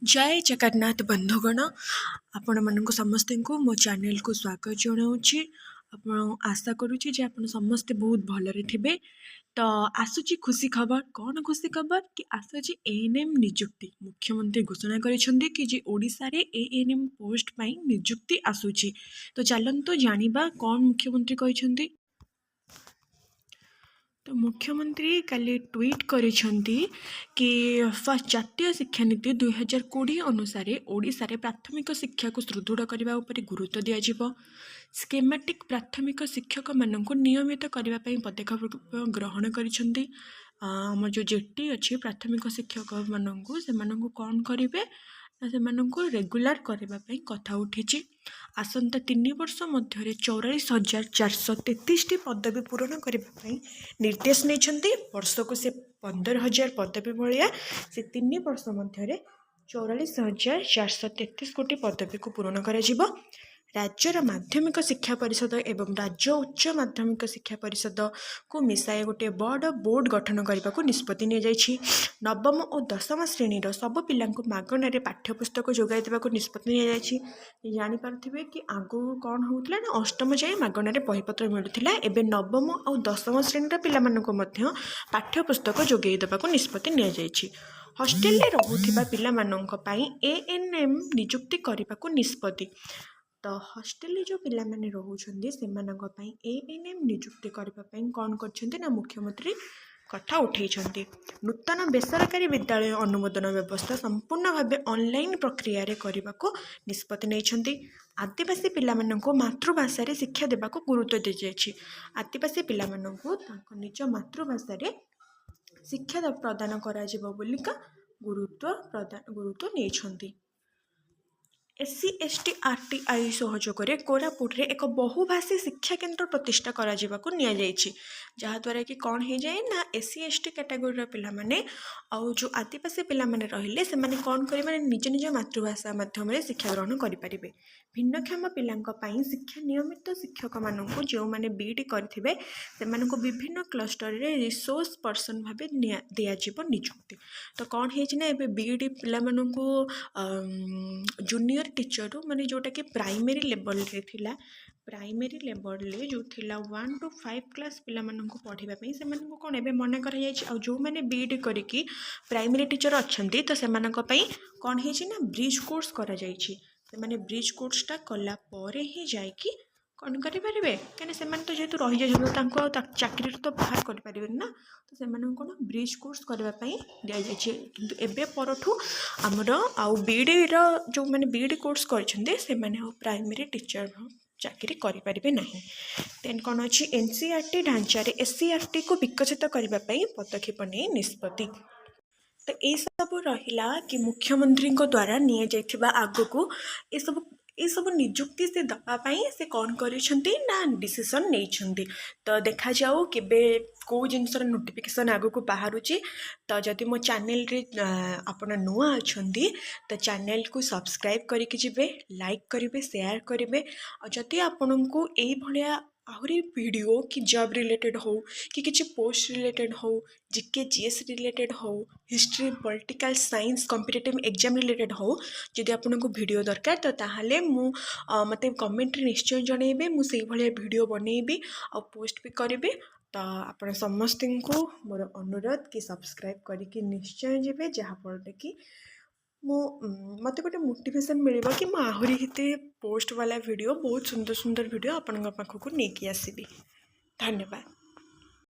जय जगन्नाथ बंधुगण आपण मानक समस्त को मो चैनल को स्वागत जनाऊँगी। आपण आशा करुच्ची जे आपण समस्ते बहुत भलरे थे। तो आसूची खुशी खबर कौन खुशी खबर कि आसूची एएनएम निजुक्ति मुख्यमंत्री घोषणा करिसेंती कि जे ओडिशा रे एएनएम पोस्ट पाई निजुक्ति आसूची। तो चलंतु जानिबा कौन मुख्यमंत्री कहिसेंती। तो मुख्यमंत्री काली ट्वीट करिसेंती कि फर्स्ट जातीय शिक्षा नीति 2020 अनुसार ओडिशा रे प्राथमिक शिक्षा को सुदृढ़ करने उपर गुरुत्व दिज्व। स्कीमेटिक प्राथमिक शिक्षक मानक नियमित करने पदक्षेप ग्रहण करिसेंती। आम जो जेटी अच्छी प्राथमिक शिक्षक मानक से कौन करेंगे से रेगुलर करने कथा उठी। आसंता 3 वर्ष मध्य 44,433 पदवी पूरण करने निर्देश नहीं। वर्ष को से 15,000 पदवी भाया से 3 वर्ष मध्य 44,433 कोटी पदवी को पूरण कर राज्यर माध्यमिक शिक्षा परिषद एवं राज्य उच्च माध्यमिक शिक्षा परिषद को मिसाई गोटे बड़ बोर्ड गठन करने को निष्पत्ति नि नवम और दशम श्रेणीर सब पिला मागणारे पाठ्यपुस्तक जोगाई देवा निष्पत्ति नि जापारे कि आगु कौन होता ना अष्टम जाए मागणारे बहीपत्र मिलूला। एवं नवम और दशम श्रेणीर पिला पाठ्यपुस्तक जोगाई देवा निष्पत्ति नि हस्टेल रोबा पिला एएनएम निजुक्ति करने को निष्पत्ति। तो हस्टेल जो पिला माने रोचंदी से एएनएम निजुक्ति करने कौन कर मुख्यमंत्री कथा उठे। नूतन बेसरकारी विद्यालय अनुमोदन व्यवस्था संपूर्ण भाव ऑनलाइन प्रक्रिया करने को निष्पत्ति नहीं। आदिवासी पिला मातृभाषा शिक्षा देवा गुरुत्व दी जाए। आदिवासी पिला निज मातृभाषा शिक्षा प्रदान करा बोलिका गुरुत्व नहीं। एससी एसटी आरटीआई सहयोग कोरापुट रे एक बहुभाषी शिक्षा केन्द्र प्रतिष्ठा करा जहाँद्वारा कि कौन हो जाए ना एससी एसटी कैटेगोरी पिला माने आउ जो आदिवासी पिला माने रहिले से माने कौन करें निज निज मातृभाषा माध्यम शिक्षा ग्रहण करें। भिन्नक्षम पिला शिक्षा नियमित शिक्षक मानक जो मैंने बीईडी करेंगे से विभिन्न क्लस्टर रे रिसोर्स पर्सन भाव दिज्व निजुक्ति। तो कौन है बीईडी पिला जूनियर टीचर माने जोटा कि प्राइमरी लेवल रे थिला प्राइमरी लेवल रे जो थिला 1 to 5 क्लास पिला माननको पढ़ाई से कौन एवं मना कर जो मैंने बीईडी करिकी प्राइमरी टीचर अच्छंती तो से कौन है ना ब्रिज कोर्स करा जायछि। से माने ब्रिज कोर्सटा कला परे ही जाइकी कौन करें कहीं से तो जेहतु रही जाए चाकरी तो बाहर करें ना तो से कौन ब्रिज कोर्स करने दि जाए। कि एवं परठू आमर आउ बीईडी जो मैंने बीईडी कोर्स करछन्ते से प्राइमरी टीचर चाकरी करें ना। देन कौन अच्छी एनसीईआरटी ढांचार एससीईआरटी को विकसित करने पदक्षेप नहीं निष्पत्ति। तो ये सब रहिला कि मुख्यमंत्री द्वारा नि जाइथिबा आगो को ये सब निजुक्ति से दवापाई से कौन ना डिसीजन नहीं। तो देखा जाओ केबे कौ जिनसर नोटिफिकेशन आगो को बाहर। तो जदि मो चैनल रे आपण नुआ अच्छंदी तो चैनल को सब्सक्राइब करके जिबे लाइक करेंगे शेयर करेंगे। और जदि आपण को यही भाया आहरी वीडियो कि जॉब रिलेटेड हो कि किसी पोस्ट रिलेटेड हो जीके जीएस रिलेटेड हो history political science competitive exam related हो जदि आपन को वीडियो दरकार तो ताहले मु मते कमेंट रे निश्चय जनइबे मु सेही भलिया वीडियो बनइबी और पोस्ट भी करेंगे। तो आपण समस्त को मोर अनुरोध कि सब्सक्राइब करके निश्चय जीवे जहाँफल कि मत गोटे मोटिवेशन मिल कि आहरी हेते पोस्ट वाला वीडियो बहुत सुंदर सुंदर वीडियो आपण पाखक नहीं आसबि। धन्यवाद।